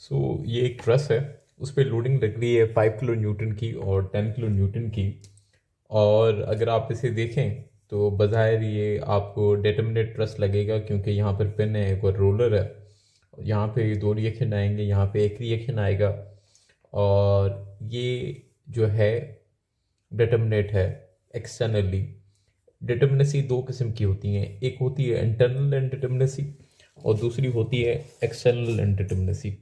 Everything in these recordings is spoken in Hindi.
ये एक ट्रस है। उस पर लोडिंग लग रही है 5 किलो न्यूटन की और 10 किलो न्यूटन की। और अगर आप इसे देखें तो बज़ाहिर ये आपको डेटर्मिनेट ट्रस लगेगा, क्योंकि यहाँ पर पिन है, एक और रोलर है। यहाँ पे दो रिएक्शन आएंगे, यहाँ पे एक रिएक्शन आएगा। और ये जो है डेटर्मिनेट है एक्सटर्नली। डिटर्मिनेसी दो किस्म की होती हैं, एक होती है इंटरनल इनडिटर्मिनेसी और दूसरी होती है एक्सटर्नल इनडिटर्मिनेसी।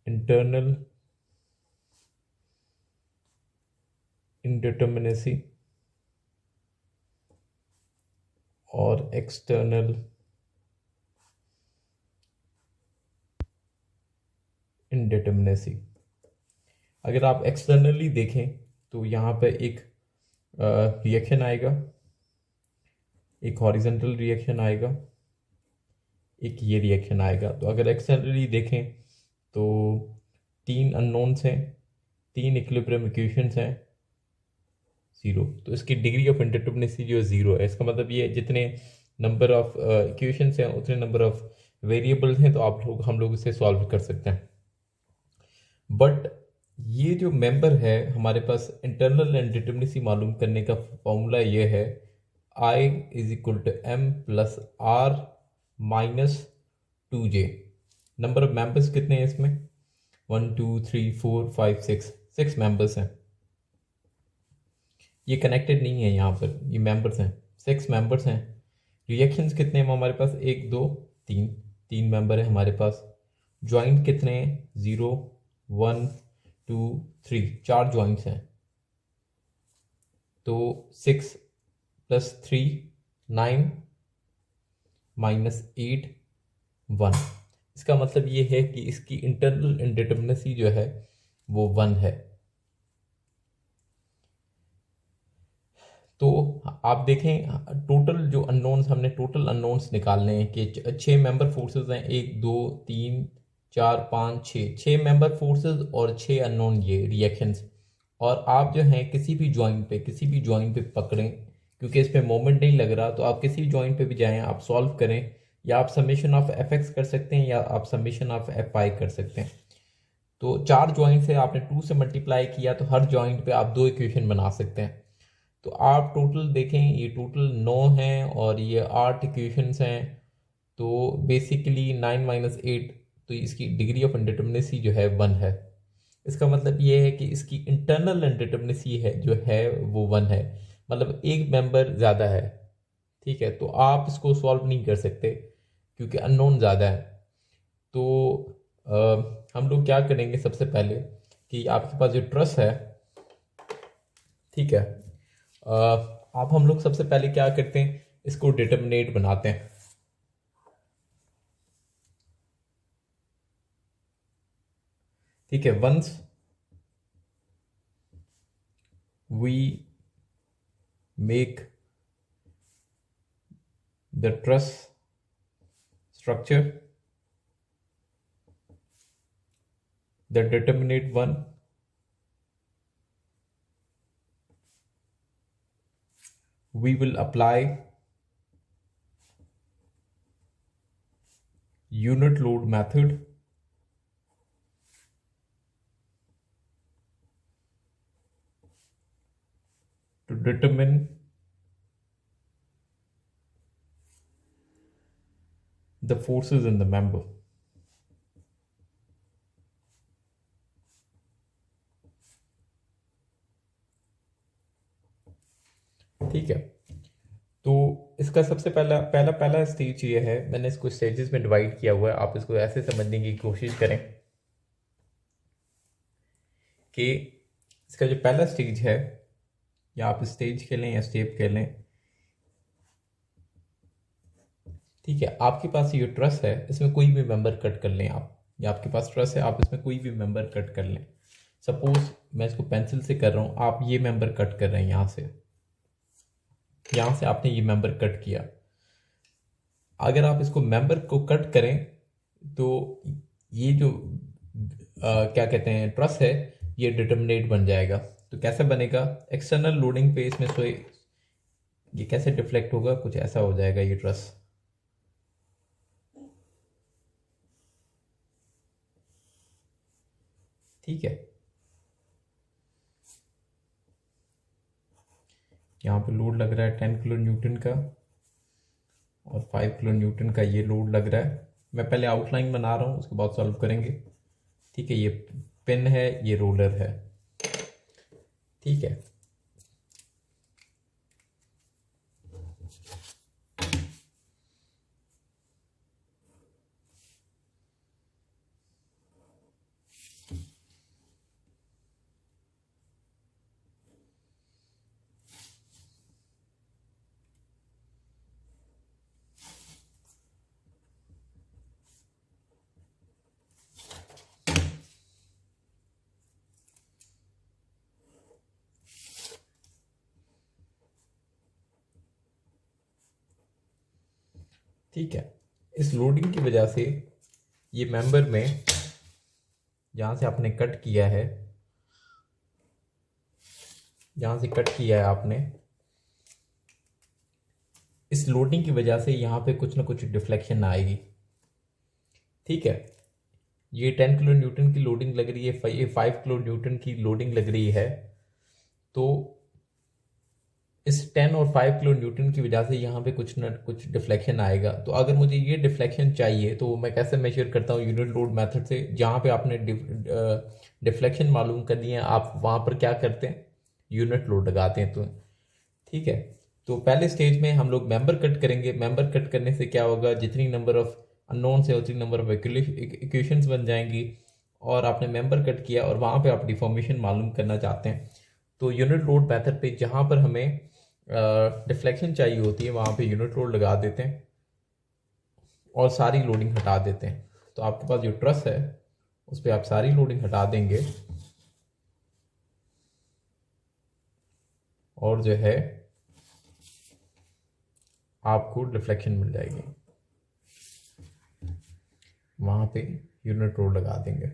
इंटरनल इनडिटर्मिनेसी और एक्सटर्नल इनडिटर्मिनेसी। अगर आप एक्सटर्नली देखें तो यहाँ पर एक रिएक्शन आएगा, एक हॉरिजेंटल रिएक्शन आएगा, एक ये रिएक्शन आएगा। तो अगर एक्सटर्नली देखें तो तीन अननोन्स हैं, तीन इक्विलिब्रियम इक्वेशंस हैं, जीरो। तो इसकी डिग्री ऑफ इंडिटर्मिनेसी जो है जीरो है। इसका मतलब ये जितने नंबर ऑफ इक्वेशंस हैं उतने नंबर ऑफ वेरिएबल्स हैं, तो हम लोग इसे सॉल्व कर सकते हैं। बट ये जो मेंबर है हमारे पास, इंटरनल इनडिटर्मिनेसी मालूम करने का फॉर्मूला ये है, I is equal to M plus R minus 2J। Number of members कितने हैं इसमें? 1 2 3 4 5 6, 6 मेंबर्स हैं। ये कनेक्टेड नहीं है, यहाँ पर ये मेंबर्स हैं, 6 मेंबर्स हैं। रिएक्शंस कितने हैं हमारे पास? 1 2 3, 3 मेंबर है हमारे पास। ज्वाइंट कितने हैं? 0 1 2 3, 4 ज्वाइंट्स हैं। तो 6 प्लस 3 9 माइनस 8 1। इसका मतलब ये है कि इसकी इंटरनल इनडिटर्मिनेसी जो है वो 1 है। तो आप देखें टोटल जो अननोन्स, हमने टोटल अननोन्स निकालने हैं कि 6 मेंबर फोर्सेस हैं, 1 2 3 4 5 6, 6 मेंबर फोर्सेस और 6 अननोन ये रिएक्शंस। और आप जो हैं किसी भी ज्वाइंट पे पकड़ें, क्योंकि इस पे मोमेंट नहीं लग रहा, तो आप किसी भी ज्वाइंट पे भी जाएं, आप सॉल्व करें। या आप समेशन ऑफ एफ एक्स कर सकते हैं, या आप समेशन ऑफ एफ आई कर सकते हैं। तो 4 ज्वाइंट से आपने 2 से मल्टीप्लाई किया, तो हर ज्वाइंट पे आप 2 इक्वेशन बना सकते हैं। तो आप टोटल देखें, ये टोटल 9 हैं और ये 8 इक्वेशंस हैं। तो बेसिकली 9 - 8, तो इसकी डिग्री ऑफ इंडिटर्मिनेसी जो है 1 है। इसका मतलब ये है कि इसकी इंटरनल इंडिटर्मिनेसी है जो है वो 1 है, मतलब एक मेंबर ज़्यादा है। ठीक है, तो आप इसको सॉल्व नहीं कर सकते क्योंकि अननोन ज़्यादा है। तो हम लोग क्या करेंगे सबसे पहले कि आपके पास जो ट्रस है, ठीक है, आप हम लोग सबसे पहले क्या करते हैं, इसको डिटर्मिनेट बनाते हैं। ठीक है, once we make the truss structure, the determinate one, we will apply unit load method to determine the forces in the member. ठीक है, तो इसका सबसे पहला पहला पहला स्टेज ये है, मैंने इसको स्टेजेस में डिवाइड किया हुआ है, आप इसको ऐसे समझने की कोशिश करें कि इसका जो पहला स्टेज है, या आप स्टेज कह लें या स्टेप कह लें। ठीक है, आपके पास ये ट्रस है, इसमें कोई भी मेंबर कट कर लें आप, या आपके पास ट्रस है, आप इसमें कोई भी मेंबर कट कर लें। सपोज मैं इसको पेंसिल से कर रहा हूँ, आप ये मेंबर कट कर रहे हैं, यहाँ से आपने ये मेंबर कट किया। अगर आप इसको मेंबर को कट करें तो ये जो क्या कहते हैं ट्रस है, ये डिटर्मिनेट बन जाएगा। तो कैसे बनेगा? एक्सटर्नल लोडिंग पे इसमें से ये कैसे डिफ्लेक्ट होगा, कुछ ऐसा हो जाएगा ये ट्रस। ठीक है, यहाँ पे लोड लग रहा है 10 किलो न्यूटन का और 5 किलो न्यूटन का ये लोड लग रहा है। मैं पहले आउटलाइन बना रहा हूँ, उसके बाद सॉल्व करेंगे। ठीक है, ये पिन है, ये रोलर है। ठीक है, ठीक है। इस लोडिंग की वजह से ये मेंबर में जहाँ से आपने कट किया है, जहाँ से कट किया है आपने, इस लोडिंग की वजह से यहाँ पे कुछ ना कुछ डिफ्लेक्शन आएगी। ठीक है, ये 10 किलो न्यूटन की लोडिंग लग रही है, ये 5 किलो न्यूटन की लोडिंग लग रही है। तो इस 10 और 5 किलो न्यूटन की वजह से यहाँ पे कुछ ना कुछ डिफ्लेक्शन आएगा। तो अगर मुझे ये डिफ्लेक्शन चाहिए तो मैं कैसे मेजर करता हूँ? यूनिट लोड मेथड से। जहाँ पे आपने डिफ्लेक्शन मालूम करनी है, आप वहाँ पर क्या करते हैं? यूनिट लोड लगाते हैं। तो ठीक है, तो पहले स्टेज में हम लोग मेंबर कट करेंगे। मेंबर कट करने से क्या होगा? जितनी नंबर ऑफ अननोन से उतनी नंबर ऑफ इक्वेशंस बन जाएंगी। और आपने मेंबर कट किया और वहाँ पे आप डिफॉर्मेशन मालूम करना चाहते हैं, तो यूनिट लोड मेथड पे जहाँ पर हमें डिफ्लेक्शन चाहिए होती है वहाँ पे यूनिट लोड लगा देते हैं और सारी लोडिंग हटा देते हैं। तो आपके पास जो ट्रस है उस पर आप सारी लोडिंग हटा देंगे और जो है आपको डिफ्लेक्शन मिल जाएगी। वहाँ पे यूनिट लोड लगा देंगे।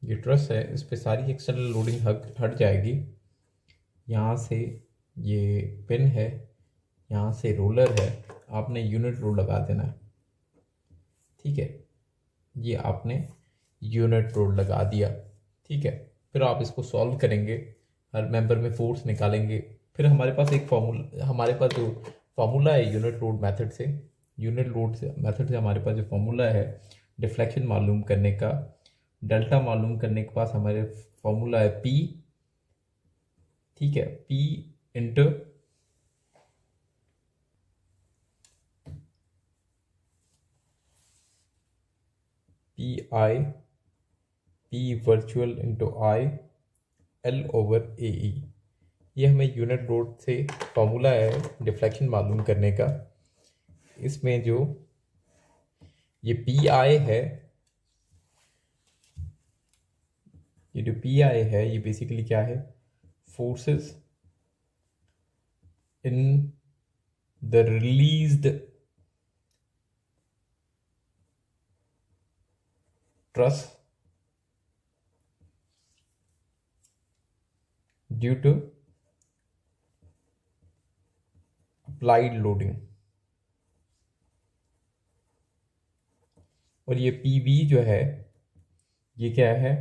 ये ट्रस है, इस पे सारी एक्सटर्नल लोडिंग हट जाएगी। यहाँ से ये पिन है, यहाँ से रोलर है, आपने यूनिट लोड लगा देना है। ठीक है, ये आपने यूनिट लोड लगा दिया। ठीक है, फिर आप इसको सॉल्व करेंगे, हर मेंबर में फोर्स निकालेंगे। फिर हमारे पास एक फार्मूला, हमारे पास जो फार्मूला है यूनिट लोड मेथड से, यूनिट लोड से मेथड से हमारे पास जो फार्मूला है डिफ्लेक्शन मालूम करने का, डेल्टा मालूम करने के पास हमारे फार्मूला है पी। ठीक है, P into P I, P virtual into I L over A E. ये हमें यूनिट लोड से फार्मूला है डिफ्लेक्शन मालूम करने का। इसमें जो ये पी आई है, ये जो पी आई है ये बेसिकली क्या है? Forces in the released truss due to applied loading. और ये पी वी जो है ये क्या है?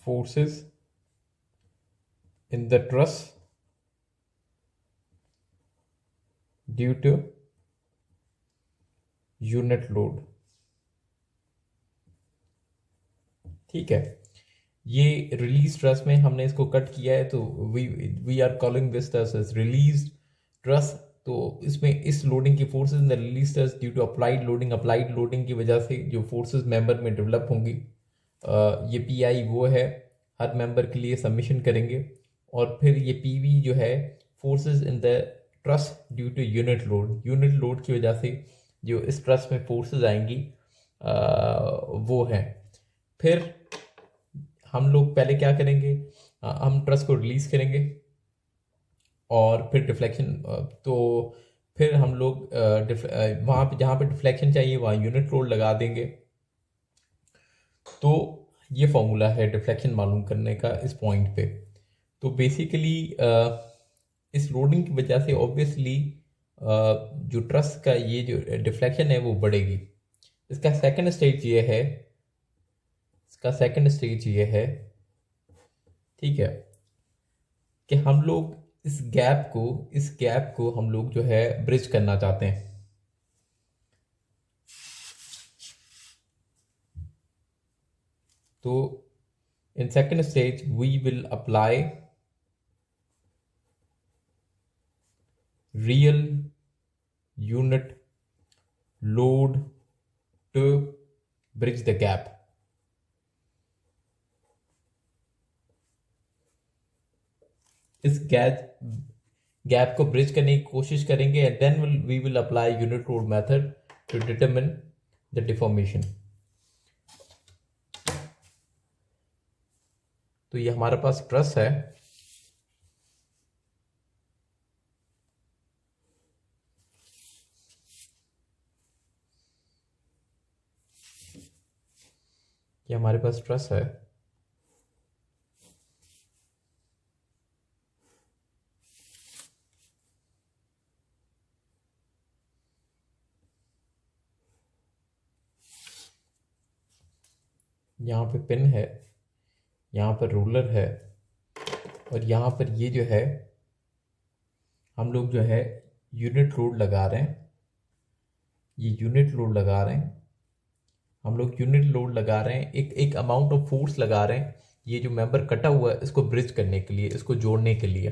Forces in the truss due to unit load. ठीक है, ये रिलीज ट्रस में हमने इसको कट किया है, तो we are calling this truss as release truss. तो इसमें इस लोडिंग की forces in the release truss due to applied loading, applied loading की वजह से जो फोर्सेस मेंबर में डेवलप होंगी, ये पी आई वो है, हर मेंबर के लिए सबमिशन करेंगे। और फिर ये पी वी जो है forces in the truss due to unit load, unit load की वजह से जो इस ट्रस में फोर्सेस आएंगी वो हैं। फिर हम लोग पहले क्या करेंगे? हम ट्रस को रिलीज करेंगे और फिर डिफ्लेक्शन, तो फिर हम लोग वहाँ पे जहाँ पे डिफ्लेक्शन चाहिए वहाँ यूनिट लोड लगा देंगे। तो ये फॉर्मूला है डिफ्लेक्शन मालूम करने का इस पॉइंट पे। तो बेसिकली इस लोडिंग की वजह से ऑब्वियसली जो ट्रस का ये जो डिफ्लेक्शन है वो बढ़ेगी। इसका सेकंड स्टेज ये है ठीक है, कि हम लोग इस गैप को हम लोग जो है ब्रिज करना चाहते हैं। तो in second stage we will apply real unit load to bridge the gap. इस गैप को ब्रिज करने की कोशिश करेंगे and then we will apply unit load method to determine the deformation. तो ये हमारे पास ट्रस है, ये हमारे पास ट्रस है। यहाँ पे पिन है, यहाँ पर रूलर है, और यहाँ पर ये जो है हम लोग जो है यूनिट लोड लगा रहे हैं। ये यूनिट लोड लगा रहे हैं, हम लोग यूनिट लोड लगा रहे हैं, एक अमाउंट ऑफ फोर्स लगा रहे हैं ये जो मेंबर कटा हुआ है इसको ब्रिज करने के लिए, इसको जोड़ने के लिए।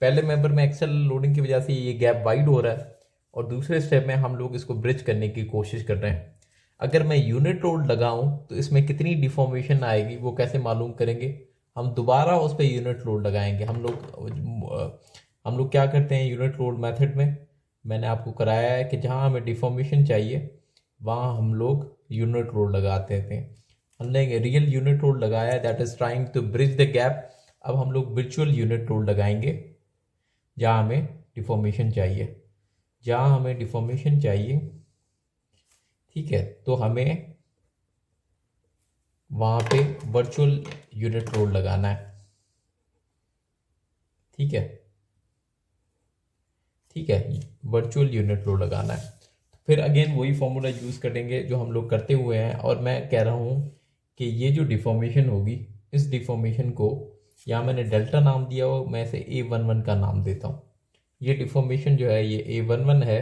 पहले मेंबर में एक्सेल लोडिंग की वजह से ये गैप वाइड हो रहा है और दूसरे स्टेप में हम लोग इसको ब्रिज करने की कोशिश कर रहे हैं। अगर मैं यूनिट लोड लगाऊं तो इसमें कितनी डिफॉर्मेशन आएगी वो कैसे मालूम करेंगे? हम दोबारा उस पर यूनिट लोड लगाएंगे। हम लोग क्या करते हैं यूनिट लोड मेथड में, मैंने आपको कराया है कि जहां हमें डिफॉर्मेशन चाहिए वहां हम लोग यूनिट लोड लगाते थे। हमने रियल यूनिट लोड लगाया that is trying to bridge the gap. अब हम लोग वर्चुअल यूनिट लोड लगाएंगे जहां हमें डिफॉर्मेशन चाहिए, ठीक है। तो हमें वहां पे वर्चुअल यूनिट लोड लगाना है, ठीक है, वर्चुअल यूनिट लोड लगाना है। फिर अगेन वही फॉर्मूला यूज करेंगे जो हम लोग करते हुए हैं, और मैं कह रहा हूं कि ये जो डिफॉर्मेशन होगी इस डिफॉर्मेशन को, यहाँ मैंने डेल्टा नाम दिया हो, मैं इसे A11 का नाम देता हूँ। ये डिफॉर्मेशन जो है ये A11 है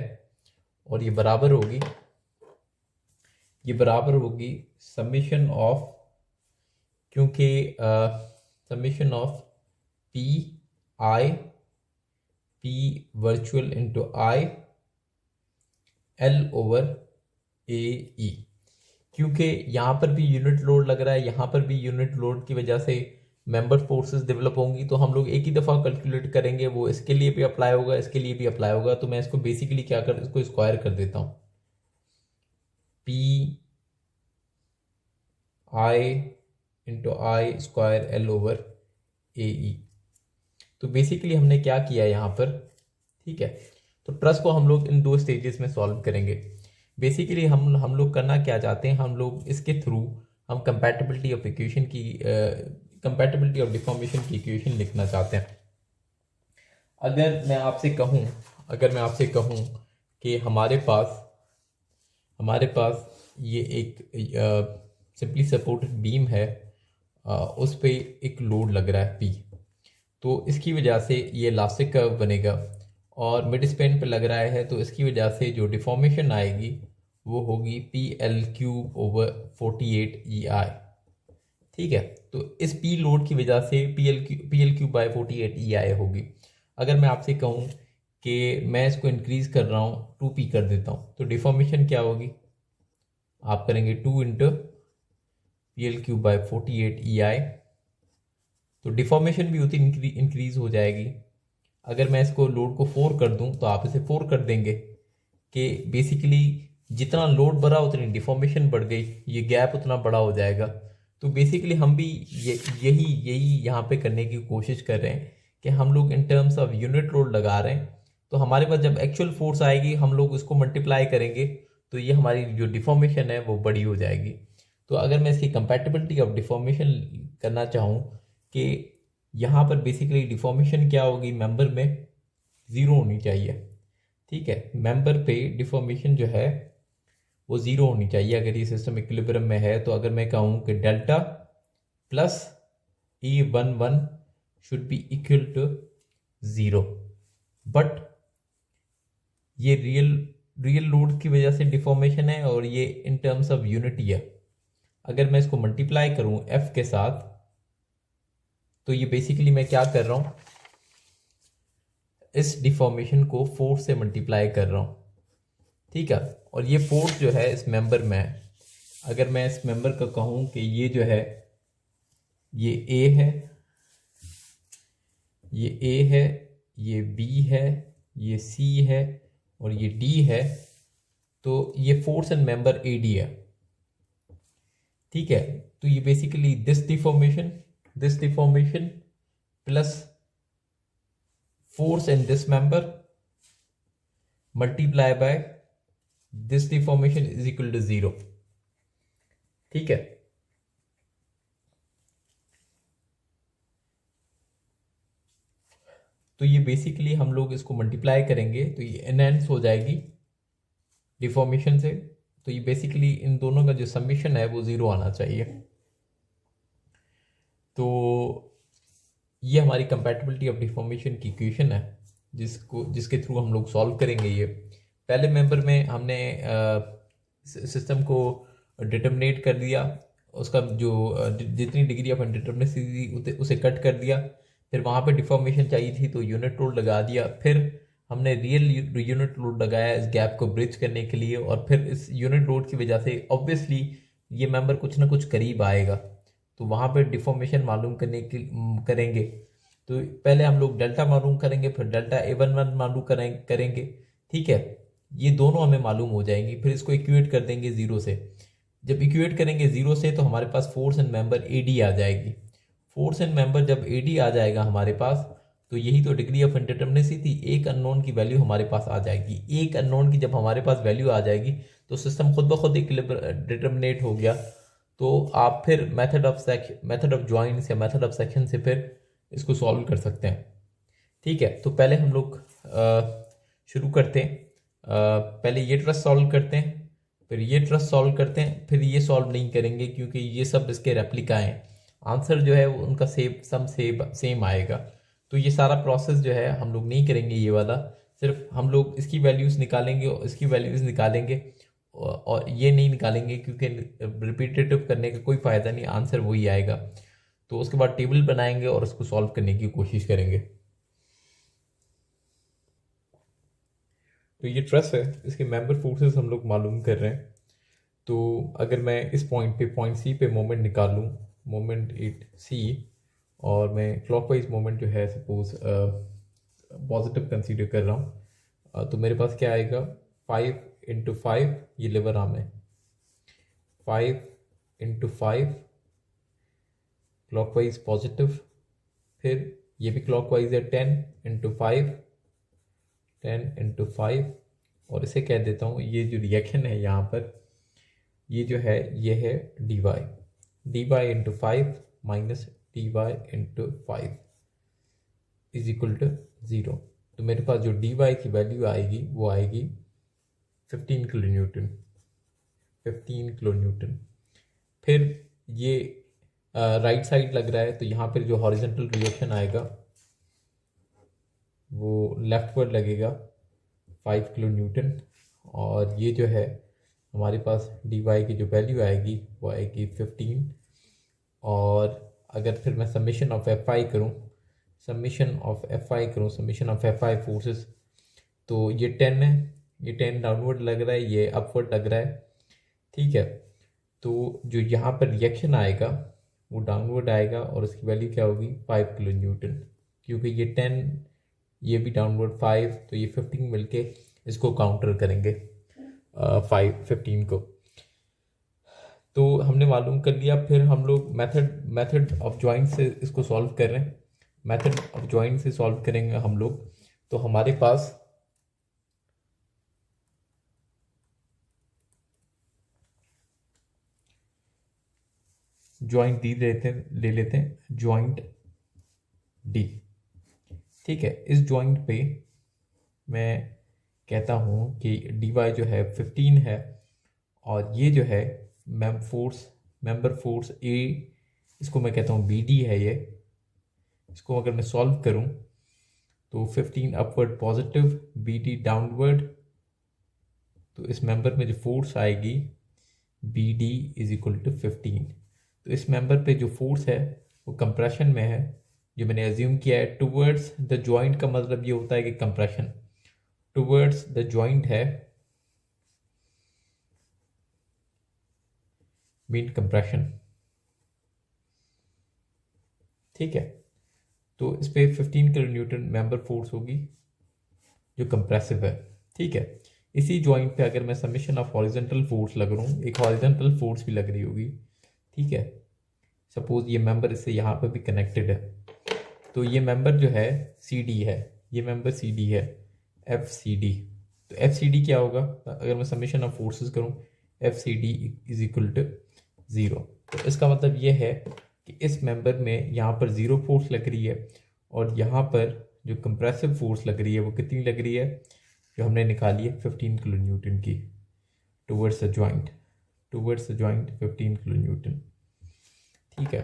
और ये बराबर होगी समेशन ऑफ, क्योंकि summation of P virtual into I L over AE। क्योंकि यहाँ पर भी यूनिट लोड लग रहा है, यहाँ पर भी यूनिट लोड की वजह से मेंबर फोर्सेस डेवलप होंगी, तो हम लोग एक ही दफ़ा कैलकुलेट करेंगे, वो इसके लिए भी अप्लाई होगा, इसके लिए भी अप्लाई होगा। तो मैं इसको बेसिकली इसको स्क्वायर कर देता हूँ, P I into I square L over AE। तो बेसिकली हमने क्या किया यहाँ पर, ठीक है। तो ट्रस को हम लोग इन दो स्टेजेस में सॉल्व करेंगे। बेसिकली हम लोग करना क्या चाहते हैं, हम लोग इसके थ्रू हम कंपैटिबिलिटी ऑफ डिफॉर्मेशन की इक्वेशन लिखना चाहते हैं। अगर मैं आपसे कहूं कि हमारे पास ये एक सिंपली सपोर्टेड बीम है, उस पे एक लोड लग रहा है P, तो इसकी वजह से ये इलास्टिक कर्व बनेगा और मिड स्पैन पे लग रहा है, तो इसकी वजह से जो डिफॉर्मेशन आएगी वो होगी PL³ ओवर 48EI, ठीक है। तो इस P लोड की वजह से PL³ बाय 48EI होगी। अगर मैं आपसे कहूँ कि मैं इसको इंक्रीज कर रहा हूँ 2P कर देता हूँ, तो डिफॉर्मेशन क्या होगी, आप करेंगे 2 इंटू PL³ बाय 48EI, तो डिफॉर्मेशन भी उतनी इंक्रीज हो जाएगी। अगर मैं इसको लोड को 4 कर दूं तो आप इसे 4 कर देंगे कि बेसिकली जितना लोड बढ़ा उतनी डिफॉर्मेशन बढ़ गई, ये गैप उतना बड़ा हो जाएगा। तो बेसिकली हम भी यही यहाँ पे करने की कोशिश कर रहे हैं कि हम लोग in terms of unit load लगा रहे हैं तो हमारे पास जब एक्चुअल फोर्स आएगी हम लोग इसको मल्टीप्लाई करेंगे तो ये हमारी जो डिफॉर्मेशन है वो बड़ी हो जाएगी। तो अगर मैं इसकी कंपैटिबिलिटी ऑफ डिफॉर्मेशन करना चाहूँ कि यहाँ पर बेसिकली डिफॉर्मेशन क्या होगी, मेंबर में ज़ीरो होनी चाहिए। ठीक है, मेंबर पे डिफॉर्मेशन जो है वो ज़ीरो होनी चाहिए अगर ये सिस्टम इक्विलिब्रियम में है। तो अगर मैं कहूँ कि delta plus E11 should be equal to zero, but ये रियल लोड की वजह से डिफॉर्मेशन है और ये इन टर्म्स ऑफ यूनिटी है। अगर मैं इसको मल्टीप्लाई करूं F के साथ तो ये बेसिकली मैं क्या कर रहा हूं, इस डिफॉर्मेशन को फोर्स से मल्टीप्लाई कर रहा हूं। ठीक है, और ये फोर्स जो है इस मेंबर में है। अगर मैं इस मेंबर का कहूं कि ये जो है ये A है, ये A है, ये B है, ये C है और ये D है, तो ये फोर्स एंड मेंबर AD है। ठीक है, तो ये basically this deformation plus force in this member multiply by this deformation is equal to zero. ठीक है, तो ये बेसिकली हम लोग इसको मल्टीप्लाई करेंगे तो ये एनहांस हो जाएगी डिफॉर्मेशन से। तो ये बेसिकली इन दोनों का जो समीशन है वो ज़ीरो आना चाहिए। तो ये हमारी कंपैटिबिलिटी ऑफ डिफॉर्मेशन की इक्वेशन है जिसके थ्रू हम लोग सॉल्व करेंगे। ये पहले मेंबर में हमने सिस्टम को डिटर्मिनेट कर दिया, उसका जो जितनी डिग्री ऑफ इनडिटर्मिनेसी थी उसे कट कर दिया, फिर वहाँ पे डिफॉर्मेशन चाहिए थी तो यूनिट लोड लगा दिया, फिर हमने रियल यूनिट लोड लगाया इस गैप को ब्रिज करने के लिए, और फिर इस यूनिट लोड की वजह से ऑब्वियसली ये मेंबर कुछ ना कुछ करीब आएगा, तो वहाँ पे डिफॉर्मेशन मालूम करेंगे। तो पहले हम लोग डेल्टा मालूम करेंगे, फिर डेल्टा A11 मालूम करेंगे। ठीक है, ये दोनों हमें मालूम हो जाएंगी, फिर इसको इक्वेट कर देंगे ज़ीरो से। जब इक्वेट करेंगे ज़ीरो से तो हमारे पास फोर्स एंड मेंबर AD आ जाएगी। फोर्स एंड मेंबर जब AD आ जाएगा हमारे पास, तो यही तो डिग्री ऑफ इनडिटर्मिनेसी थी, एक अननोन की वैल्यू हमारे पास आ जाएगी। एक अननोन की जब हमारे पास वैल्यू आ जाएगी तो सिस्टम खुद ब खुद डिटर्मिनेट हो गया। तो आप फिर मेथड ऑफ ज्वाइंट्स या मेथड ऑफ सेक्शन से फिर इसको सॉल्व कर सकते हैं। ठीक है, तो पहले हम लोग शुरू करते हैं। पहले ये ट्रस्ट सॉल्व करते हैं, फिर ये ट्रस्ट सॉल्व करते हैं, फिर ये सॉल्व नहीं करेंगे क्योंकि ये सब इसके रेप्लिका हैं। आंसर जो है वो उनका सेम आएगा। तो ये सारा प्रोसेस जो है हम लोग नहीं करेंगे ये वाला, सिर्फ हम लोग इसकी वैल्यूज़ निकालेंगे और इसकी वैल्यूज़ निकालेंगे और ये नहीं निकालेंगे क्योंकि रिपीटेटिव करने का कोई फ़ायदा नहीं, आंसर वही आएगा। तो उसके बाद टेबल बनाएंगे और उसको सॉल्व करने की कोशिश करेंगे। तो ये ट्रस्ट है, इसके मेंबर फोर्सेस हम लोग मालूम कर रहे हैं। तो अगर मैं इस पॉइंट सी पे मोमेंट निकाल लूँ, मोमेंट इट सी, और मैं क्लॉकवाइज मोमेंट जो है सपोज पॉजिटिव कंसीडर कर रहा हूँ, तो मेरे पास क्या आएगा, 5 × 5, ये लेवर आर्म है, 5 × 5 क्लॉकवाइज पॉजिटिव, फिर ये भी क्लॉकवाइज है 10 × 5, 10 × 5, और इसे कह देता हूँ ये जो रिएक्शन है यहाँ पर, ये जो है ये है dy × 5 minus dy × 5 is equal to 0। तो मेरे पास जो dy की वैल्यू आएगी वो आएगी 15 किलो न्यूटन, 15 किलो न्यूटन। फिर ये राइट साइड लग रहा है तो यहाँ पर जो हॉरिजॉन्टल रिएक्शन आएगा वो लेफ्टवर्ड लगेगा 5 किलो न्यूटन, और ये जो है हमारे पास dy की जो वैल्यू आएगी वो आएगी 15। और अगर फिर मैं समीशन ऑफ Fi करूँ, समीशन ऑफ Fi फोर्सेस, तो ये 10 है, ये 10 डाउनवर्ड लग रहा है, ये अपवर्ड लग रहा है। ठीक है, तो जो यहाँ पर रिएक्शन आएगा वो डाउनवर्ड आएगा और उसकी वैल्यू क्या होगी, 5 किलो न्यूटन, क्योंकि ये 10 ये भी डाउनवर्ड 5, तो ये 15 मिलके इसको काउंटर करेंगे 15 को। तो हमने मालूम कर लिया। फिर हम लोग मेथड ऑफ ज्वाइंट से इसको सॉल्व कर रहे हैं, मेथड ऑफ ज्वाइंट से सॉल्व करेंगे हम लोग। तो हमारे पास ज्वाइंट डी ले लेते हैं ज्वाइंट डी। ठीक है, इस ज्वाइंट पे मैं कहता हूँ कि डी वाई जो है 15 है, और ये जो है मेंबर फोर्स ए, इसको मैं कहता हूँ बी डी है ये। इसको अगर मैं सॉल्व करूँ तो 15 upward positive, B D downward, तो इस मेंबर में जो फोर्स आएगी B D is equal to 15। तो इस मेंबर पे जो फोर्स है वो कंप्रेशन में है, जो मैंने एज्यूम किया है। टूवर्ड्स द जॉइंट का मतलब ये होता है कि कंप्रेशन टूवर्ड्स द जॉइंट है, मीन कंप्रेशन। ठीक है, तो इस पे 15 किलो न्यूटन मेंबर फोर्स होगी जो कंप्रेसिव है। ठीक है, इसी जॉइंट पे अगर मैं समेशन ऑफ हॉरिजॉन्टल फोर्स लग रहा हूँ, एक हॉरिजॉन्टल फोर्स भी लग रही होगी। ठीक है, सपोज ये मेंबर इससे यहाँ पर भी कनेक्टेड है, तो ये मेंबर जो है सी डी है, ये मेंबर सी डी है, एफ सी डी। तो एफ सी डी क्या होगा, अगर मैं समेशन ऑफ फोर्सेस करूँ, F C D is equal to 0। तो इसका मतलब ये है कि इस मेंबर में यहाँ पर 0 फोर्स लग रही है, और यहाँ पर जो कंप्रेसिव फोर्स लग रही है वो कितनी लग रही है, जो हमने निकाली है 15 किलो न्यूटन की, towards the joint 15 kilo Newton. ठीक है,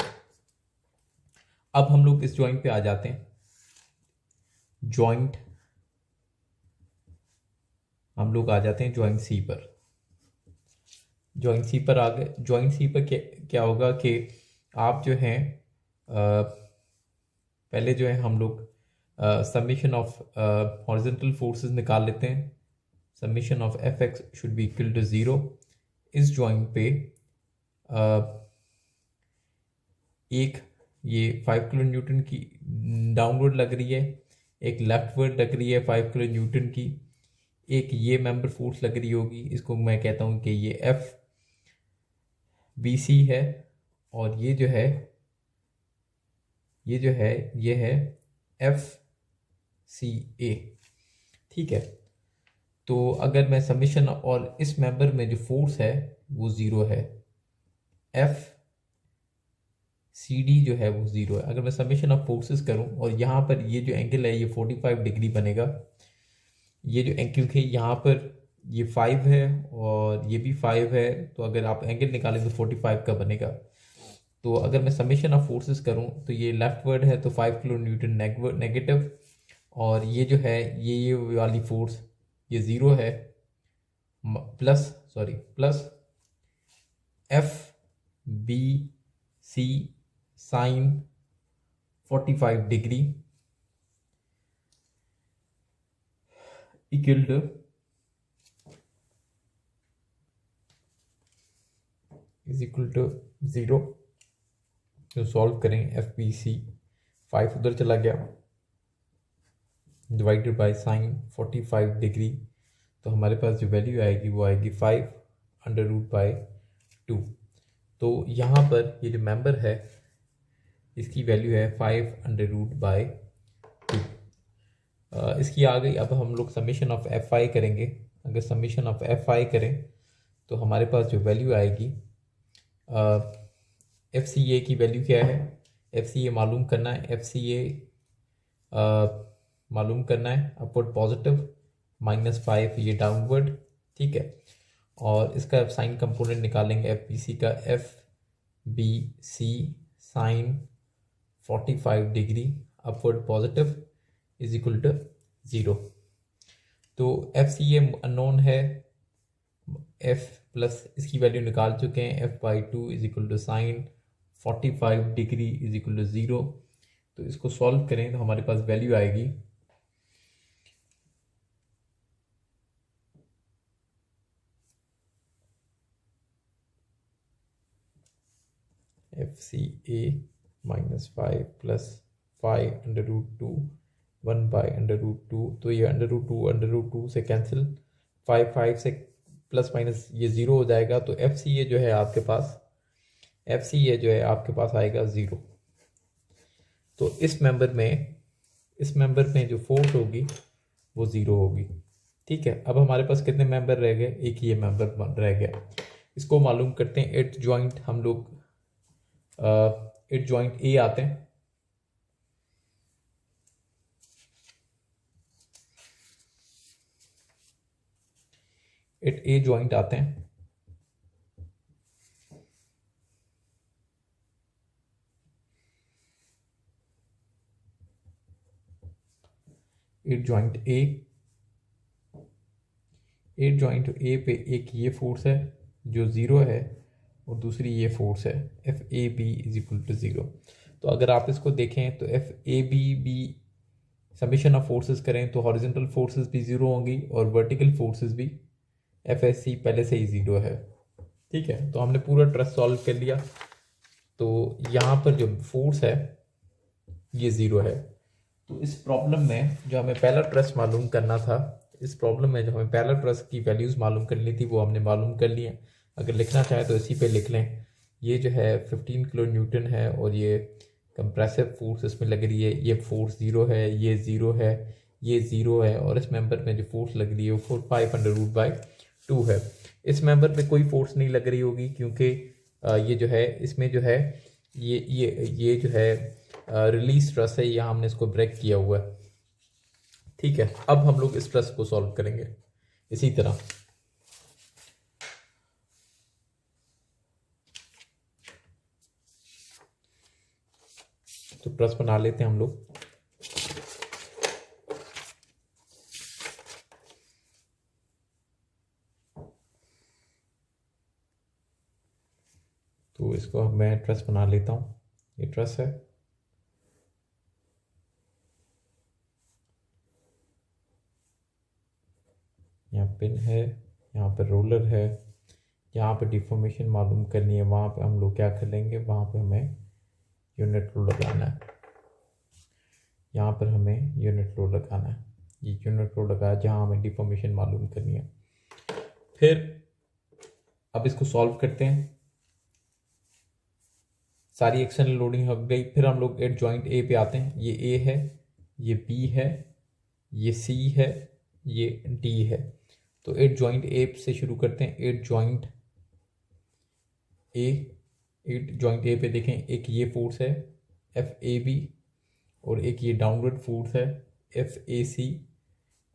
अब हम लोग इस जॉइंट पे आ जाते हैं। हम लोग आ जाते हैं जॉइंट सी पर। जॉइंट सी पर आ गए। जॉइंट सी पर क्या होगा कि आप जो हैं पहले जो है हम लोग समेशन ऑफ हॉरिजॉन्टल फोर्सेस निकाल लेते हैं। Summation of F X should be equal to 0। इस जॉइंट पे एक ये 5 किलो न्यूटन की डाउनवर्ड लग रही है, एक लेफ्टवर्ड लग रही है 5 किलो न्यूटन की, एक ये मेंबर फोर्स लग रही होगी, इसको मैं कहता हूँ कि ये एफ बी सी है, और ये जो है ये है एफ सी ए। ठीक है, तो अगर मैं समेशन और इस मेंबर में जो फोर्स है वो 0 है, एफ सी डी जो है वो 0 है। अगर मैं समेशन ऑफ फोर्सेस करूं और यहाँ पर ये जो एंगल है ये 45 डिग्री बनेगा। ये जो एंगल है यहाँ पर ये 5 है और ये भी 5 है, तो अगर आप एंगल निकालें तो 45 का बनेगा। तो अगर मैं समेशन ऑफ फोर्सेस करूं तो ये लेफ्टवर्ड है तो 5 किलो न्यूटन नेगेटिव, और ये जो है ये वाली फोर्स ये 0 है, plus F B C sine 45 degree equal to is equal to 0। तो सॉल्व करें, एफ बी सी 5 उधर चला गया, डिवाइडेड बाय साइन 45 डिग्री, तो हमारे पास जो वैल्यू आएगी वो आएगी 5√2। तो यहाँ पर ये जो मेंबर है इसकी वैल्यू है 5√2। इसकी आ गई। अब हम लोग समेशन ऑफ एफ आई करेंगे। अगर समेशन ऑफ एफ आई करें तो हमारे पास जो वैल्यू आएगी, एफ सी ए की वैल्यू क्या है, एफ सी ए मालूम करना है, एफ सी ए मालूम करना है अपवर्ड पॉजिटिव, -5 ये डाउनवर्ड। ठीक है, और इसका साइन कंपोनेंट निकालेंगे एफ बी सी का, F B C sine 45 degree upward positive is equal to 0। तो एफ सी ए अननोन है, एफ प्लस इसकी वैल्यू निकाल चुके हैं, f/2 is equal to sine 45 degree is equal to 0। तो इसको सॉल्व करें तो हमारे पास वैल्यू आएगी FCA -5 प्लस 5√2 1/√2। तो ये √2 से कैंसिल, 5 से प्लस माइनस ये 0 हो जाएगा। तो FCA जो है आपके पास आएगा 0। तो इस मेंबर में जो फोर्स होगी वो 0 होगी। ठीक है, अब हमारे पास कितने मेंबर रह गए, एक ही ये मेंबर रह गया। इसको मालूम करते हैं। एट जॉइंट हम लोग एट जॉइंट ए आते हैं। एट ए जॉइंट आते हैं। At joint A, at joint A पे एक ये फोर्स है जो ज़ीरो है और दूसरी ये फोर्स है F A B is equal to zero. तो अगर आप इसको देखें तो एफ ए बी भी समीशन ऑफ फोर्सेस करें तो हॉरिजॉन्टल फोर्सेस भी ज़ीरो होंगी और वर्टिकल फोर्सेस भी, एफ एस सी पहले से ही ज़ीरो है। ठीक है, तो हमने पूरा ट्रस सॉल्व कर लिया। तो यहाँ पर जो फोर्स है ये ज़ीरो है। तो इस प्रॉब्लम में जो हमें पहला ट्रस मालूम करना था, इस प्रॉब्लम में जो हमें पहला ट्रस की वैल्यूज़ मालूम करनी थी वो हमने मालूम कर ली है। अगर लिखना चाहें तो इसी पे लिख लें। ये जो है 15 किलो न्यूटन है और ये कंप्रेसिव फोर्स इसमें लग रही है। ये फोर्स ज़ीरो है, ये ज़ीरो है, ये ज़ीरो है और इस मेंबर में जो फोर्स लग रही है वो 5/√2 है। इस मेंबर पे कोई फोर्स नहीं लग रही होगी क्योंकि ये जो है इसमें जो है ये जो है रिलीज स्ट्रेस है, यहाँ हमने इसको ब्रेक किया हुआ है। ठीक है, अब हम लोग इस ट्रस को सॉल्व करेंगे इसी तरह। तो ट्रस बना लेते हैं हम लोग। तो इसको मैं ट्रस बना लेता हूँ। ये ट्रस है, यहाँ पिन है, यहाँ पर रोलर है, यहाँ पे डिफॉर्मेशन मालूम करनी है। वहाँ पे हम लोग क्या कर लेंगे, वहाँ पे हमें यूनिट लो लगाना है। यहाँ पर हमें यूनिट लो लगाना है। ये यूनिट लो लगाया जहाँ हमें डिफॉर्मेशन मालूम करनी है। फिर अब इसको सॉल्व करते हैं। सारी एक्सटर्नल लोडिंग हो गई। फिर हम लोग एट जॉइंट ए पे आते हैं। ये ए है, ये बी है, ये सी है, ये डी है। तो एट जॉइंट ए से शुरू करते हैं। At joint A, at joint A पे देखें, एक ये फोर्स है एफ ए बी और एक ये डाउनवर्ड फोर्स है एफ ए सी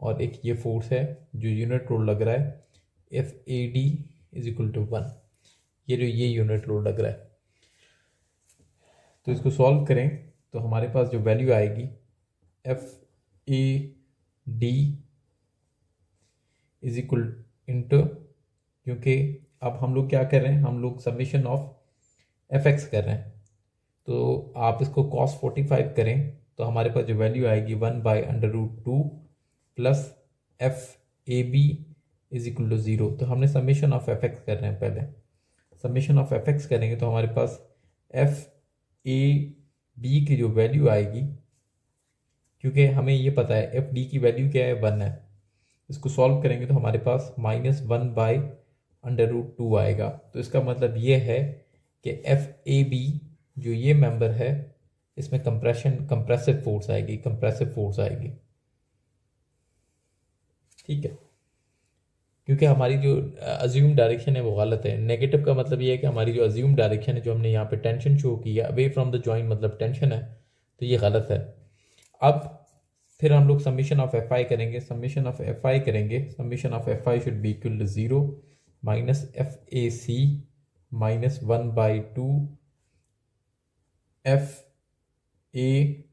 और एक ये फोर्स है जो यूनिट लोड लग रहा है F A D is equal to 1। ये जो ये यूनिट लोड लग रहा है। तो इसको सॉल्व करें तो हमारे पास जो वैल्यू आएगी F A D is equal into, क्योंकि अब हम लोग क्या कर रहे हैं, हम लोग समीशन ऑफ एफ एक्स कर रहे हैं। तो आप इसको cos 45 करें तो हमारे पास जो वैल्यू आएगी 1/√2 plus F A B is equal to 0। तो हमने समीशन ऑफ एफ एक्स कर रहे हैं। पहले समीशन ऑफ एफ एक्स करेंगे तो हमारे पास एफ ए बी की जो वैल्यू आएगी, क्योंकि हमें ये पता है एफ डी की वैल्यू क्या है, 1 है। इसको सॉल्व करेंगे तो हमारे पास -1/√2 आएगा। तो इसका मतलब ये है कि एफ ए बी जो ये मेंबर है इसमें कंप्रेसिव फोर्स आएगी, कंप्रेसिव फोर्स आएगी। ठीक है, क्योंकि हमारी जो अज्यूम डायरेक्शन है वो गलत है। नेगेटिव का मतलब ये है कि हमारी जो अज्यूम डायरेक्शन है, जो हमने यहाँ पे टेंशन शो की है अवे फ्रॉम द जॉइंट, मतलब टेंशन है, तो ये गलत है। अब फिर हम लोग समीशन ऑफ एफ आई करेंगे। समीशन ऑफ एफ आई करेंगे, summation of F I should be equal to 0 minus F A C -1/2 F A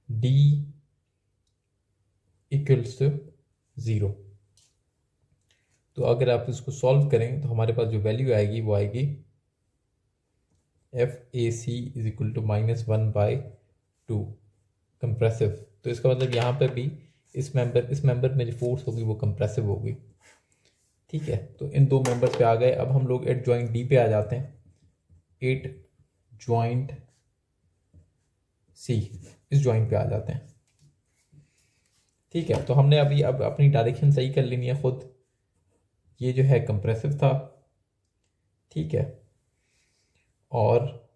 D equals to 0। तो अगर आप इसको सॉल्व करें तो हमारे पास जो वैल्यू आएगी वो आएगी F A C is equal to -1/2 compressive. तो इसका मतलब यहाँ पर भी इस मेंबर में जो फोर्स होगी वो कंप्रेसिव होगी। ठीक है, तो इन दो मेंबर्स पे आ गए। अब हम लोग एट जॉइंट डी पे आ जाते हैं। एट जॉइंट सी, इस जॉइंट पे आ जाते हैं। ठीक है, तो हमने अभी अब अपनी डायरेक्शन सही कर लेनी है खुद। ये जो है कंप्रेसिव था, ठीक है, और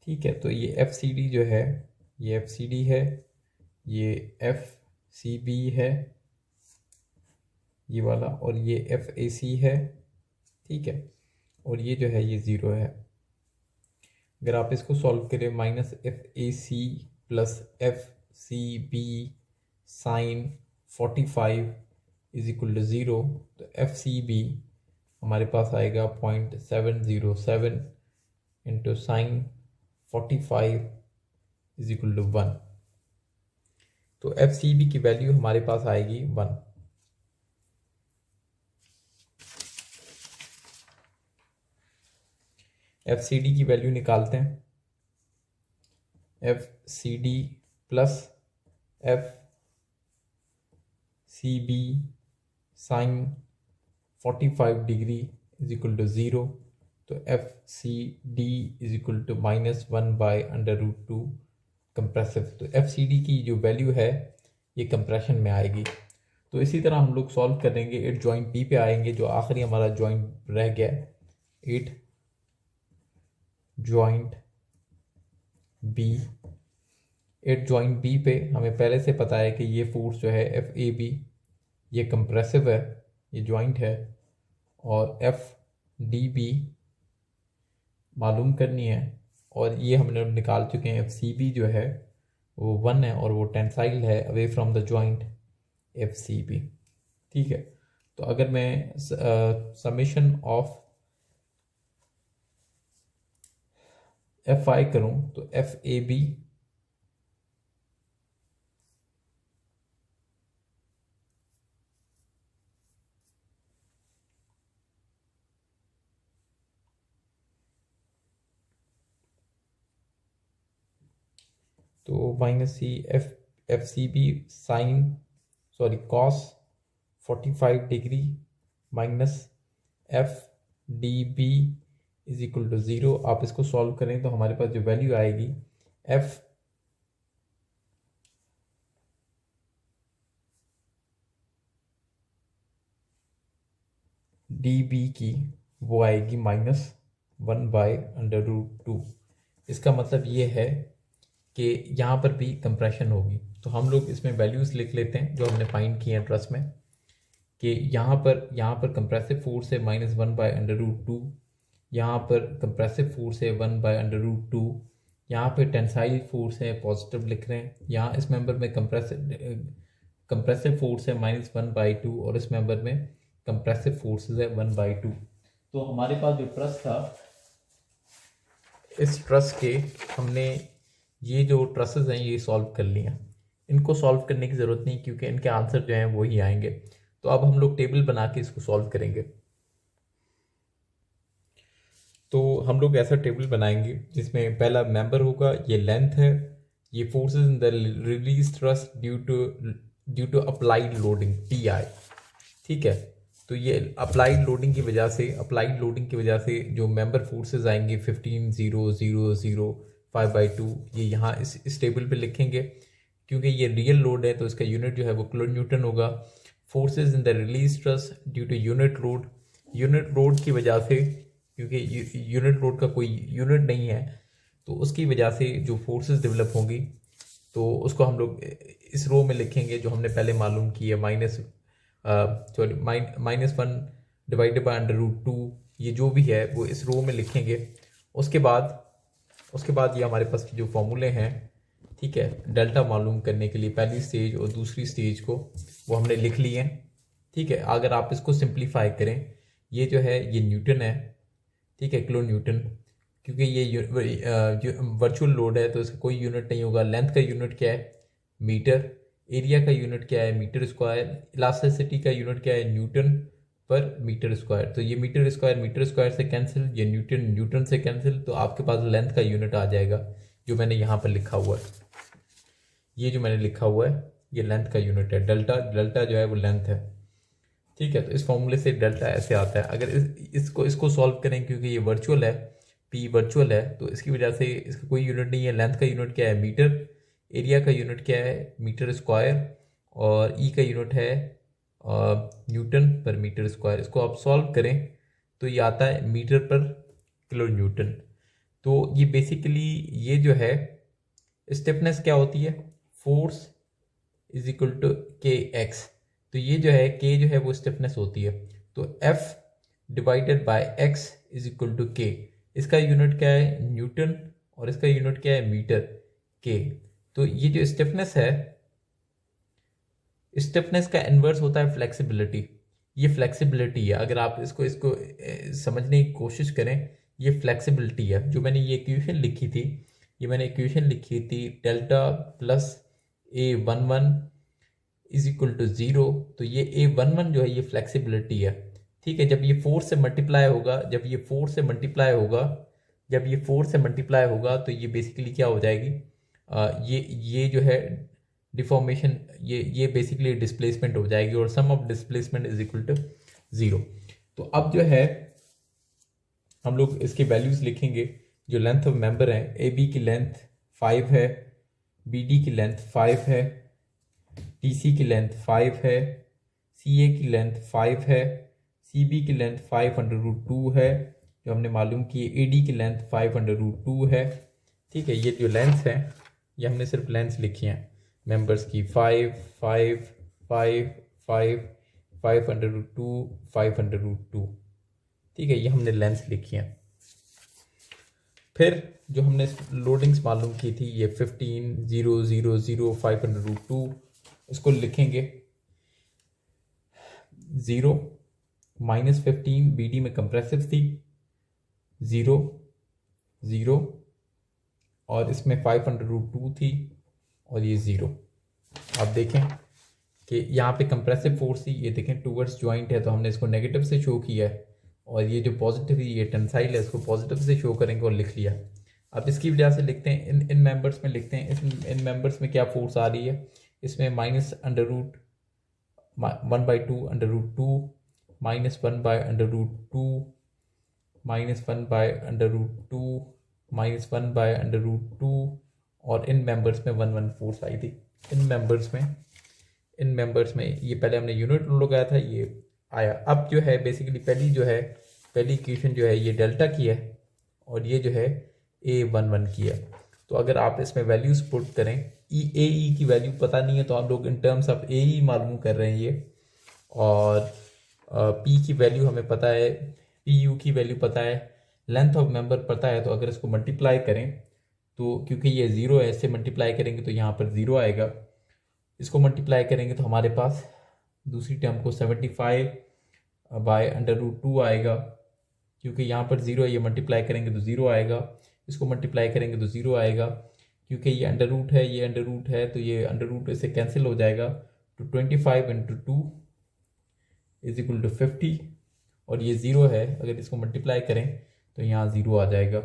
ठीक है, तो ये एफ सी डी जो है, ये एफ सी डी है, ये एफ सी बी है ये वाला, और ये एफ ए सी है। ठीक है, और ये जो है ये ज़ीरो है। अगर आप इसको सॉल्व करें, minus F A C plus F C B sine 45 is equal to zero, तो एफ सी बी हमारे पास आएगा 0.707 into sine 45 is equal to 1। तो एफ सी बी की वैल्यू हमारे पास आएगी 1। एफ सी डी की वैल्यू निकालते हैं। F C D plus F C B sine 45 degree is equal to zero, तो F C D is equal to -1/√2 compressive. तो एफ सी डी की जो वैल्यू है ये कंप्रेशन में आएगी। तो इसी तरह हम लोग सॉल्व करेंगे। 8 जॉइंट बी पे आएंगे, जो आखिरी हमारा जॉइंट रह गया। 8 जॉइंट बी, 8 जॉइंट बी पे हमें पहले से पता है कि ये फोर्स जो है एफ ए बी ये कंप्रेसिव है, ये जॉइंट है, और एफ डी बी मालूम करनी है, और ये हमने निकाल चुके हैं। एफ सी बी जो है वो 1 है और वो टेंसाइल है away from the joint F C B. ठीक है, तो अगर मैं समेशन ऑफ एफ आई करूं तो एफ ए बी तो minus C F C B sine cos 45 degree minus F D B is equal to zero. आप इसको सॉल्व करें तो हमारे पास जो वैल्यू आएगी एफ डी बी की वो आएगी -1/√2। इसका मतलब ये है कि यहाँ पर भी कंप्रेशन होगी। तो हम लोग इसमें वैल्यूज़ लिख लेते हैं जो हमने फाइंड किए हैं ट्रस में, कि यहाँ पर कंप्रेसिव फोर्स है -1/√2, यहाँ पर कंप्रेसिव फोर्स है 1/√2, यहाँ पे टेंसाइल फोर्स है पॉजिटिव लिख रहे हैं, यहाँ इस मेंबर में कंप्रेसिव फोर्स है -1/2 और इस मेंबर में कंप्रेसिव फोर्सेस है 1/2। तो हमारे पास जो ट्रस था, इस ट्रस के हमने ये जो ट्रसेस हैं ये सॉल्व कर लिया। इनको सॉल्व करने की ज़रूरत नहीं क्योंकि इनके आंसर जो हैं वही आएंगे। तो अब हम लोग टेबल बना के इसको सॉल्व करेंगे। तो हम लोग ऐसा टेबल बनाएंगे जिसमें पहला मेंबर होगा, ये लेंथ है, ये forces in the release truss due to applied loading T I. ठीक है, तो ये अप्लाइड लोडिंग की वजह से जो मेंबर फोर्सेस आएंगे 15 0 0 0 5/2, ये यहाँ इस टेबल पे लिखेंगे। क्योंकि ये रियल लोड है तो इसका यूनिट जो है वो किलो न्यूटन होगा। Forces in the release truss due to unit load की वजह से, क्योंकि यूनिट लोड का कोई यूनिट नहीं है तो उसकी वजह से जो फोर्सेस डेवलप होंगी तो उसको हम लोग इस रो में लिखेंगे जो हमने पहले मालूम की है, -1/√2। ये जो भी है वो इस रो में लिखेंगे। उसके बाद ये हमारे पास जो फॉर्मूले हैं, ठीक है, डेल्टा मालूम करने के लिए पहली स्टेज और दूसरी स्टेज को वो हमने लिख लिए हैं। ठीक है, अगर आप इसको सिंप्लीफाई करें, ये जो है ये न्यूटन है, ठीक है, किलो न्यूटन, क्योंकि ये वर्चुअल लोड है तो इसका कोई यूनिट नहीं होगा। लेंथ का यूनिट क्या है? मीटर। एरिया का यूनिट क्या है? Metre square. इलास्टिसिटी का यूनिट क्या है? न्यूटन पर मीटर स्क्वायर। तो ये मीटर स्क्वायर से कैंसिल, ये न्यूटन से कैंसिल, तो आपके पास लेंथ का यूनिट आ जाएगा जो मैंने यहाँ पर लिखा हुआ है। ये जो मैंने लिखा हुआ है ये लेंथ का यूनिट है। डेल्टा जो है वो लेंथ है। ठीक है, तो इस फॉर्मूले से डेल्टा ऐसे आता है। अगर इसको सॉल्व करें, क्योंकि ये वर्चुअल है, पी वर्चुअल है, तो इसकी वजह से इसका कोई यूनिट नहीं है। लेंथ का यूनिट क्या है? मीटर। एरिया का यूनिट क्या है? Metre square. और ई का यूनिट है न्यूटन पर मीटर स्क्वायर। इसको आप सॉल्व करें तो ये आता है मीटर पर किलो न्यूटन। तो ये बेसिकली ये जो है स्टिफनेस क्या होती है, फोर्स इज इक्वल टू के एक्स। तो ये जो है के जो है वो स्टिफनेस होती है, तो F divided by X is equal to K. इसका यूनिट क्या है, न्यूटन, और इसका यूनिट क्या है, मीटर के। तो ये जो स्टिफनेस है, स्टिफनेस का इन्वर्स होता है फ्लेक्सिबिलिटी। ये फ्लेक्सिबिलिटी है, अगर आप इसको इसको समझने की कोशिश करें, ये फ्लेक्सिबिलिटी है। जो मैंने ये इक्वेशन लिखी थी, ये मैंने इक्वेशन लिखी थी delta plus A11 is equal to 0। तो ये A11 जो है ये फ्लेक्सिबिलिटी है, ठीक है। जब ये 4 से मल्टीप्लाई होगा, जब ये 4 से मल्टीप्लाई होगा, जब ये 4 से मल्टीप्लाई होगा, तो ये बेसिकली क्या हो जाएगी, ये जो है डिफॉर्मेशन, ये बेसिकली डिस्प्लेसमेंट हो जाएगी, और sum of displacement is equal to 0। तो अब जो है हम लोग इसकी वैल्यूज लिखेंगे। जो लेंथ ऑफ मेंबर है, ए बी की लेंथ 5 है, बी डी की लेंथ 5 है, डी सी की लेंथ 5 है, सी ए की लेंथ 5 है, सी बी की लेंथ 5√2 है, जो हमने मालूम की। ए डी की लेंथ 5√2 है, ठीक है। ये जो लेंथ है, ये हमने सिर्फ लेंथ लिखी हैं मेंबर्स की, 5 5 5 5 5√2 5√2, ठीक है। ये हमने लेंथ लिखी है। फिर जो हमने लोडिंग्स मालूम की थी, ये 15 0 0 0 5√2, इसको लिखेंगे 0 -15 बी डी में कंप्रेसिव थी, 0 0, और इसमें 5√2 थी, और ये 0। आप देखें कि यहाँ पे कंप्रेसिव फोर्स थी, ये देखें टूवर्ड्स जॉइंट है, तो हमने इसको नेगेटिव से शो किया है, और ये जो पॉजिटिव है, ये टेंसाइल है, इसको पॉजिटिव से शो करेंगे और लिख लिया। अब इसकी वजह से लिखते हैं, इन मेंबर्स में लिखते हैं, इन मेंबर्स में क्या फोर्स आ रही है, इसमें -√1/2 √2 -1/√2 -1/√2 और इन मेंबर्स में 1 1 फोर्स आई थी। इन मेंबर्स में ये पहले हमने यूनिट लगाया था, ये आया। अब जो है बेसिकली पहली इक्वेशन जो है ये डेल्टा की है, और ये जो है A11 की है। तो अगर आप इसमें वैल्यूज पुट करें, ए की वैल्यू पता नहीं है, तो हम लोग इन टर्म्स ऑफ ए मालूम कर रहे हैं ये, और पी की वैल्यू हमें पता है, पी यू की वैल्यू पता है, लेंथ ऑफ मेंबर पता है। तो अगर इसको मल्टीप्लाई करें, तो क्योंकि ये 0 है, इससे मल्टीप्लाई करेंगे तो यहाँ पर 0 आएगा। इसको मल्टीप्लाई करेंगे तो हमारे पास दूसरी टर्म को 75/√2 आएगा, क्योंकि यहाँ पर 0 है, ये मल्टीप्लाई करेंगे तो 0 आएगा। इसको मल्टीप्लाई करेंगे तो 0 आएगा, क्योंकि ये अंडर रूट है, ये अंडर रूट है, तो ये अंडर रूट इससे कैंसिल हो जाएगा। तो 25 × 2 इज इक्वल टू 50, और ये 0 है, अगर इसको मल्टीप्लाई करें तो यहाँ 0 आ जाएगा।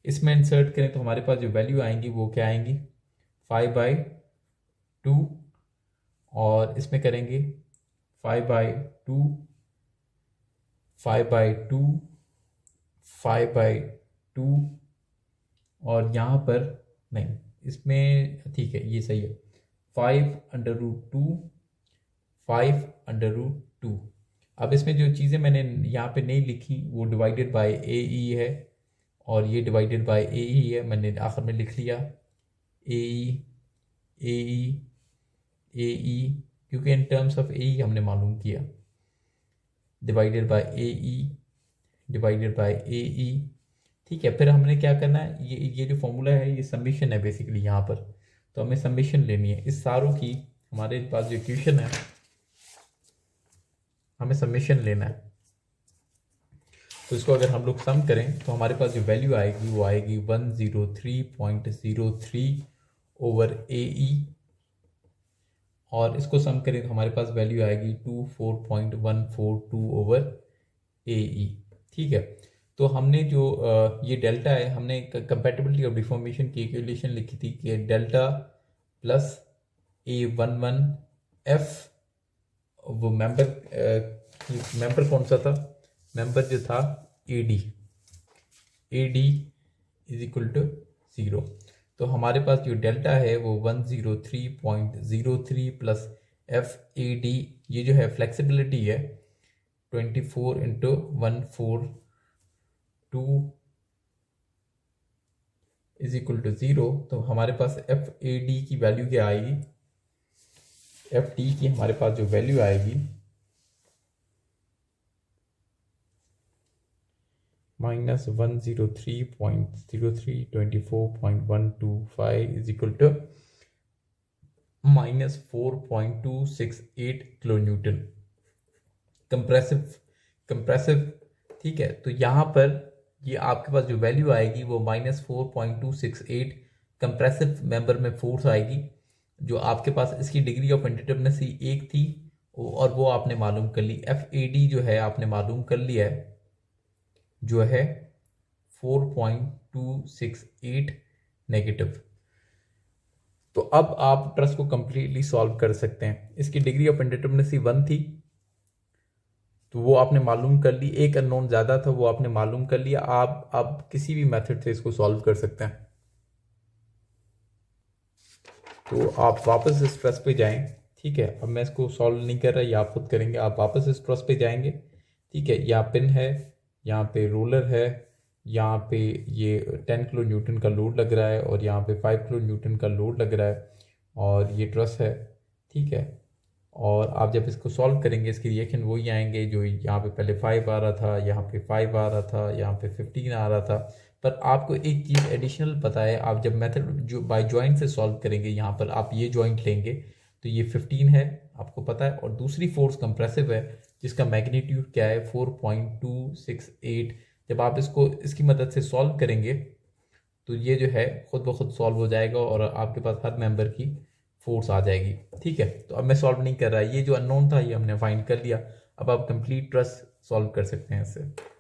इसमें इंसर्ट करें तो हमारे पास जो वैल्यू आएंगी वो क्या आएंगी, 5/2, और इसमें करेंगे 5/2 5/2 5/2, और यहाँ पर नहीं, इसमें ठीक है, ये सही है, 5√2 5√2। अब इसमें जो चीज़ें मैंने यहाँ पे नहीं लिखी, वो डिवाइडेड बाय ए है, और ये डिवाइडेड बाय ए है, मैंने आखिर में लिख लिया ए क्योंकि इन टर्म्स ऑफ ए हमने मालूम किया, डिवाइडेड बाय ए, ठीक है। फिर हमने क्या करना है, ये जो फॉर्मूला है ये समीशन है बेसिकली यहाँ पर, तो हमें समीशन लेनी है इस सारों की। हमारे पास जो इक्वेशन है, हमें समीशन लेना है, तो इसको अगर हम लोग सम करें तो हमारे पास जो वैल्यू आएगी वो आएगी 103.03/AE, और इसको सम करें तो हमारे पास वैल्यू आएगी 24.142/AE, ठीक है। तो हमने जो ये डेल्टा है, हमने कंपैटिबिलिटी और डिफॉर्मेशन की इक्वेशन लिखी थी कि डेल्टा प्लस A11F, वो मेंबर कौन सा था, मेंबर जो था AD इज इक्वल टू 0। तो हमारे पास जो डेल्टा है वो 103.03 प्लस FAD, ये जो है फ्लेक्सिबिलिटी है 24 × 142 इज इक्वल टू 0, तो हमारे पास एफ ए डी की वैल्यू क्या आएगी, एफ डी की हमारे पास जो वैल्यू आएगी -103.0324.125 is equal to -4.268 kilo newton compressive. ठीक है, तो यहाँ पर ये आपके पास जो वैल्यू आएगी वो -4.268 कंप्रेसिव मेंबर में फोर्स आएगी, जो आपके पास इसकी डिग्री ऑफ इंडिटरमिनेसी 1 थी और वो आपने मालूम कर ली। एफ ए डी जो है आपने मालूम कर लिया है, जो है 4.268 नेगेटिव। तो अब आप ट्रस को कंप्लीटली सॉल्व कर सकते हैं। इसकी डिग्री ऑफ इंडिटरमिनेसी 1 थी, तो वो आपने मालूम कर ली। एक अननोन ज़्यादा था, वो आपने मालूम कर लिया। आप अब किसी भी मेथड से इसको सॉल्व कर सकते हैं। तो आप वापस इस ट्रस पे जाएं। ठीक है, अब मैं इसको सॉल्व नहीं कर रहा, ये आप खुद करेंगे। आप वापस इस ट्रस पे जाएंगे। ठीक है, यहाँ पिन है, यहाँ पे रोलर है, यहाँ पे ये 10 किलो न्यूटन का लोड लग रहा है और यहाँ पे 5 किलो न्यूटन का लोड लग रहा है और ये ट्रस है। ठीक है, और आप जब इसको सॉल्व करेंगे इसकी रिएक्शन वही आएंगे जो यहाँ पे पहले 5 आ रहा था, यहाँ पे 5 आ रहा था, यहाँ पे 15 आ रहा था। पर आपको एक चीज़ एडिशनल पता है, आप जब मेथड जो बाय जॉइंट से सॉल्व करेंगे, यहाँ पर आप ये जॉइंट लेंगे तो ये 15 है, आपको पता है। और दूसरी फोर्स कंप्रेसिव है जिसका मैग्नीट्यूड क्या है 4.268। जब आप इसको इसकी मदद से सॉल्व करेंगे तो ये जो है खुद ब खुद सॉल्व हो जाएगा और आपके पास हर मेंबर की फोर्स आ जाएगी। ठीक है, तो अब मैं सॉल्व नहीं कर रहा, ये जो अननोन था ये हमने फाइंड कर लिया। अब आप कंप्लीट ट्रस सॉल्व कर सकते हैं इससे।